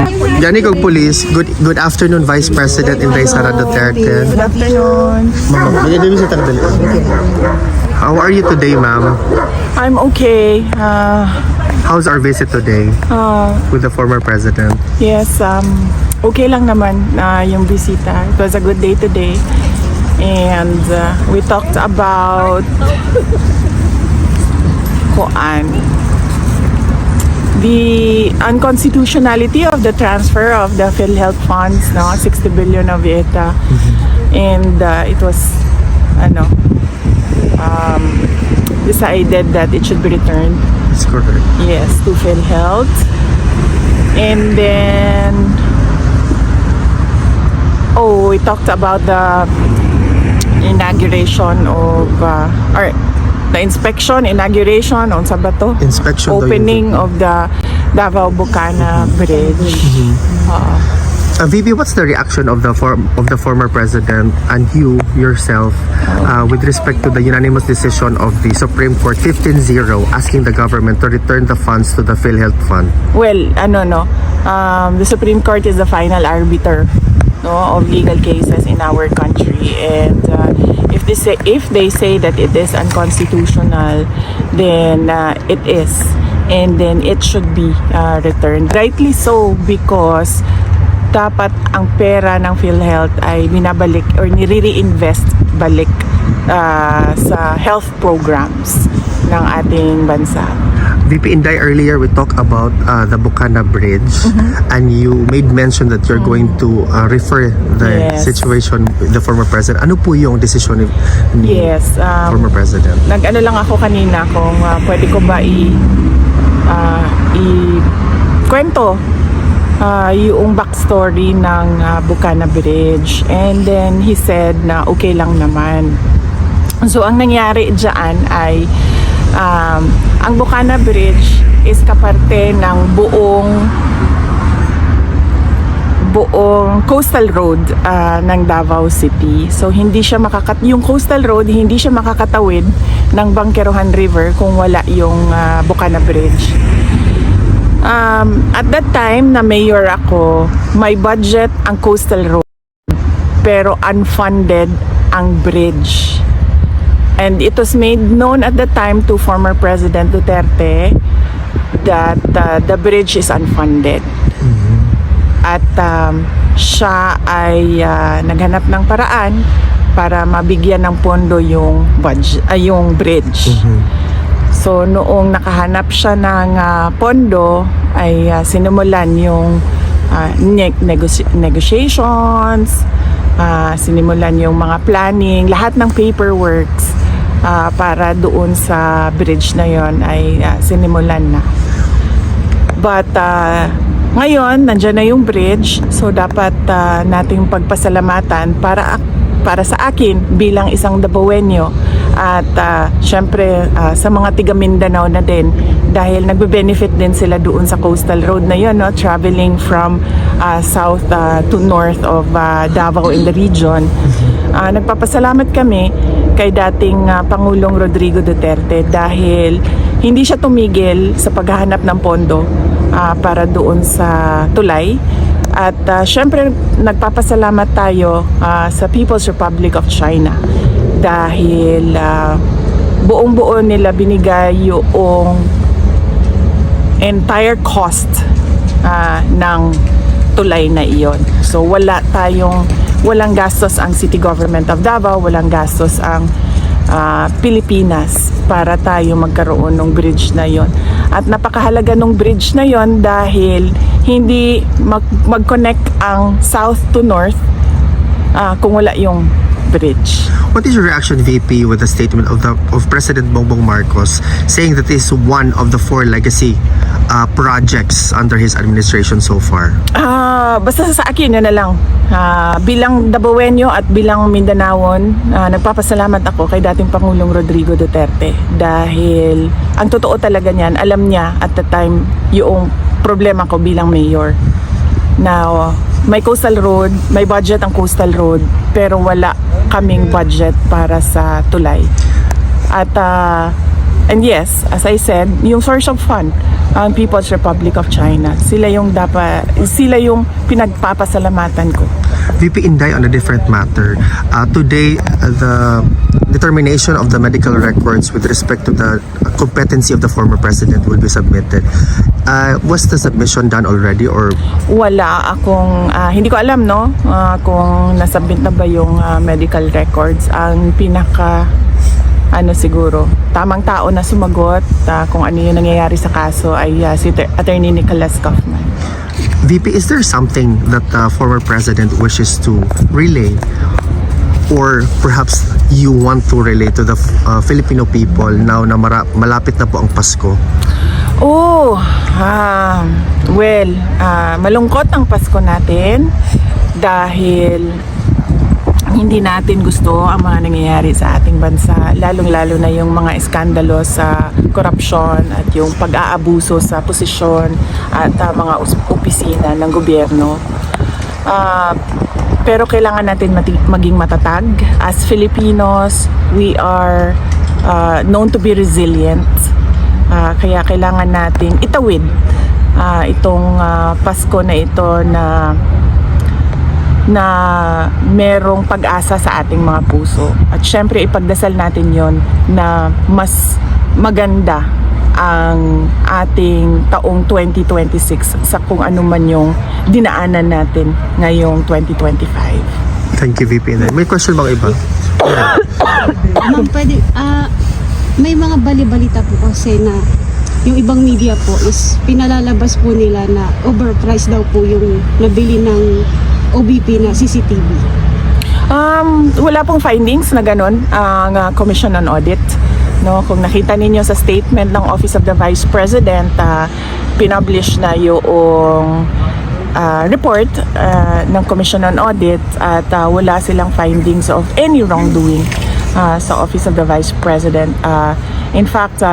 Gani kog police. Good afternoon, Vice President Inday Sara Duterte. Good afternoon. Ma'am, may dito sa tagdali. How are you today, ma'am? I'm okay. How's our visit today with the former president? Yes, okay lang naman yung bisita. It was a good day today. And we talked about the unconstitutionality of the transfer of the PhilHealth funds, 60 billion of it. And it was decided that it should be returned. That's correct. Yes, to PhilHealth. And then, we talked about the inauguration of, or the inauguration on Sabato. Inspection. Opening of the Davao Bucana Bridge. VP, what's the reaction of the former president and you yourself with respect to the unanimous decision of the Supreme Court 15-0 asking the government to return the funds to the PhilHealth Fund? Well, the Supreme Court is the final arbiter of legal cases in our country, and if they say that it is unconstitutional, then it is, and then it should be returned. Rightly so, because dapat ang pera ng PhilHealth ay binabalik or nire-reinvest balik sa health programs ng ating bansa. VP Inday, earlier we talked about the Bucana Bridge, and you made mention that you're going to refer the situation with the former president. Ano po yung desisyon ni former president? Nag-ano lang ako kanina kung pwede ko ba i-kwento yung backstory ng Bucana Bridge, and then he said na okay lang naman. So ang nangyari dyan ay ang Bucana Bridge is kaparte ng buong coastal road ng Davao City. So hindi siya yung coastal road hindi siya makakatawid ng Bangkerohan River kung wala yung Bucana Bridge. At that time na mayor ako, may budget ang coastal road pero unfunded ang bridge. And it was made known at the time to former President Duterte that the bridge is unfunded. At siya ay naghanap ng paraan para mabigyan ng pondo yung bridge. So noong nakahanap siya ng pondo ay sinimulan yung negotiations, sinimulan yung mga planning, lahat ng paperworks para doon sa bridge na yon ay sinimulan na. But ngayon nandyan na yung bridge, so dapat nating pagpasalamatan para sa akin bilang isang Davaoenyo at syempre sa mga tiga Mindanao na din, dahil nagbe-benefit din sila doon sa coastal road na yun, traveling from south to north of Davao in the region. Nagpapasalamat kami kay dating Pangulong Rodrigo Duterte dahil hindi siya tumigil sa paghahanap ng pondo para doon sa tulay. At syempre nagpapasalamat tayo sa People's Republic of China dahil buong-buo nila binigay yung entire cost ng tulay na iyon. So walang gastos ang City Government of Davao, walang gastos ang Pilipinas para tayo magkaroon ng bridge na yon. At napakahalaga ng bridge na yon dahil hindi mag-connect ang south to north kung wala yung bridge. What is your reaction, VP, with the statement of President Bongbong Marcos saying that this is one of the 4 legacy projects under his administration so far? Basta sa akin, yun na lang. Bilang Davaoenyo at bilang Mindanaon, nagpapasalamat ako kay dating Pangulong Rodrigo Duterte dahil ang totoo talaga niyan, alam niya at the time yung problema ko bilang mayor. Now, may coastal road, may budget ang coastal road, pero wala kaming budget para sa tulay. At and yes, as I said, yung source of fund ang People's Republic of China. Sila yung pinagpapasalamatan ko. VP Inday, on a different matter, today the determination of the medical records with respect to the competency of the former president will be submitted. Was the submission done already or Wala akong, hindi ko alam no, kung nasubmit na ba yung medical records. Ang siguro, tamang tao na sumagot kung ano yung nangyayari sa kaso ay si Attorney Nicholas Kaufman. VP, is there something that the former president wishes to relay or perhaps you want to relay to the Filipino people now na malapit na po ang Pasko? Malungkot ang Pasko natin dahil hindi natin gusto ang mga nangyayari sa ating bansa, lalong-lalo na yung mga iskandalo sa korupsyon at yung pag-aabuso sa posisyon at mga opisina ng gobyerno. Pero kailangan natin maging matatag. As Filipinos, we are known to be resilient. Kaya kailangan natin itawid itong Pasko na ito na merong pag-asa sa ating mga puso. At syempre ipagdasal natin yon na mas maganda ang ating taong 2026 sa kung ano man yung dinaanan natin ngayong 2025. Thank you, VP Inday. May question bang iba? Ma'am, pwede, may mga bali-balita po kasi na yung ibang media po is pinalalabas po nila na overpriced daw po yung nabili ng OBP na CCTV. Wala pong findings na ganun ang Commission on Audit. No, kung nakita ninyo sa statement ng Office of the Vice President, pinublish na yung report ng Commission on Audit at wala silang findings of any wrongdoing sa Office of the Vice President. In fact,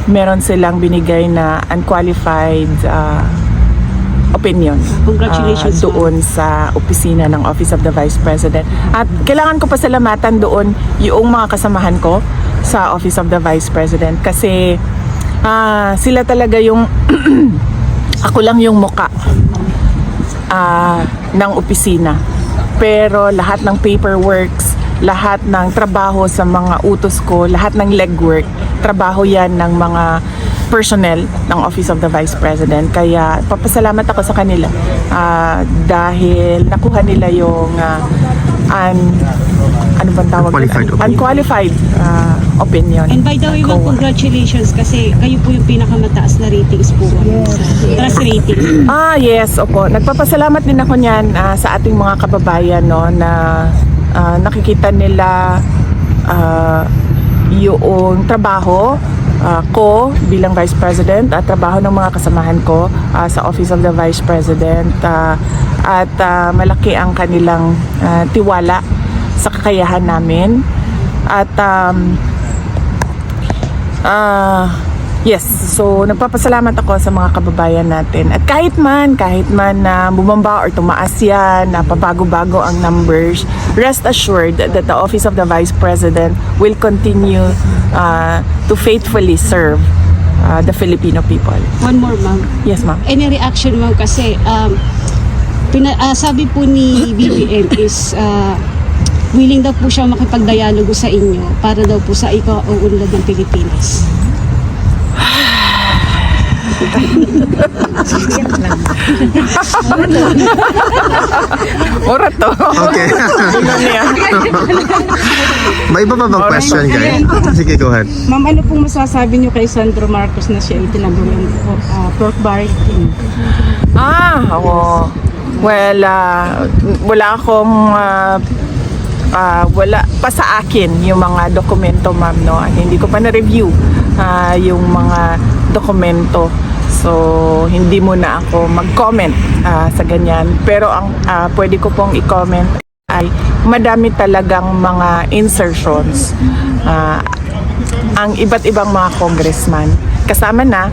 meron silang binigay na unqualified opinion Congratulations, doon sa opisina ng Office of the Vice President. At kailangan ko pasalamatan doon yung mga kasamahan ko sa Office of the Vice President kasi sila talaga yung ako lang yung muka ng opisina. Pero lahat ng paperworks, lahat ng trabaho sa mga utos ko, lahat ng legwork, trabaho yan ng mga personnel ng Office of the Vice President. Kaya papasalamat ako sa kanila dahil nakuha nila yung unqualified opinion. And by the way, ma'am, congratulations kasi kayo po yung pinakamataas na ratings po sa trust rating. Yes, opo. Nagpapasalamat din ako niyan sa ating mga kababayan no, na nakikita nila yung trabaho ko bilang Vice President at trabaho ng mga kasamahan ko sa Office of the Vice President at malaki ang kanilang tiwala sa kakayahan namin at yes, so nagpapasalamat ako sa mga kababayan natin at kahit man na bumaba or tumaas yan, na pabago-bago ang numbers, rest assured that the Office of the Vice President will continue to faithfully serve the Filipino people. One more, ma'am. Yes, ma'am. Any reaction, ma'am, kasi sabi po ni BBM is willing daw po siya makipag-dialogo sa inyo para daw po sa ika-uunlad ng Pilipinas. Ora to. Okay. May iba pa bang question, guys? Sige, go ahead. Ma'am, ano pong masasabi niyo kay Sandro Marcos na siya itinagawin pork barricade? Oo. Well, wala akong wala pa sa akin yung mga dokumento, ma'am, no? Hindi ko pa na-review yung mga dokumento. So, hindi muna ako mag-comment sa ganyan. Pero ang pwede ko pong i-comment ay madami talagang mga insertions ang iba't ibang mga congressman. Kasama na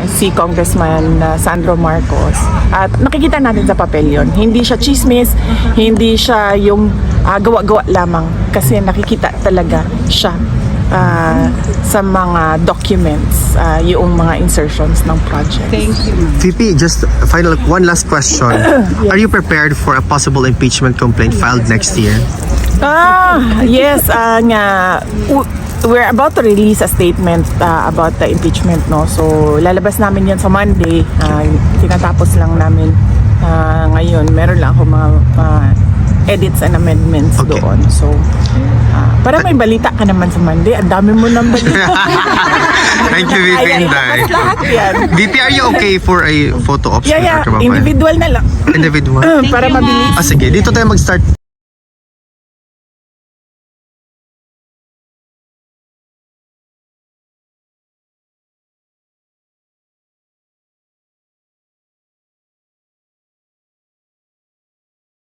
si Congressman Sandro Marcos. At nakikita natin sa papel yun. Hindi siya chismis, hindi siya yung gawa-gawa lamang. Kasi nakikita talaga siya sa mga documents, yung mga insertions ng project. Thank you, ma'am. VP, just one last question. Are you prepared for a possible impeachment complaint filed next year? Yes, we're about to release a statement about the impeachment, no? So, lalabas namin yan sa Monday. Tinatapos lang namin ngayon. Meron lang ako mga edits and amendments Okay. doon. So, para may balita ka naman sa Monday. Ang dami mo ng balita. Thank you, VP Kaya Inday. ilabas lahat yan. VP, are you okay for a photo op? Yeah. Individual na lang. Individual? Para mabilis. Sige, dito tayo mag-start.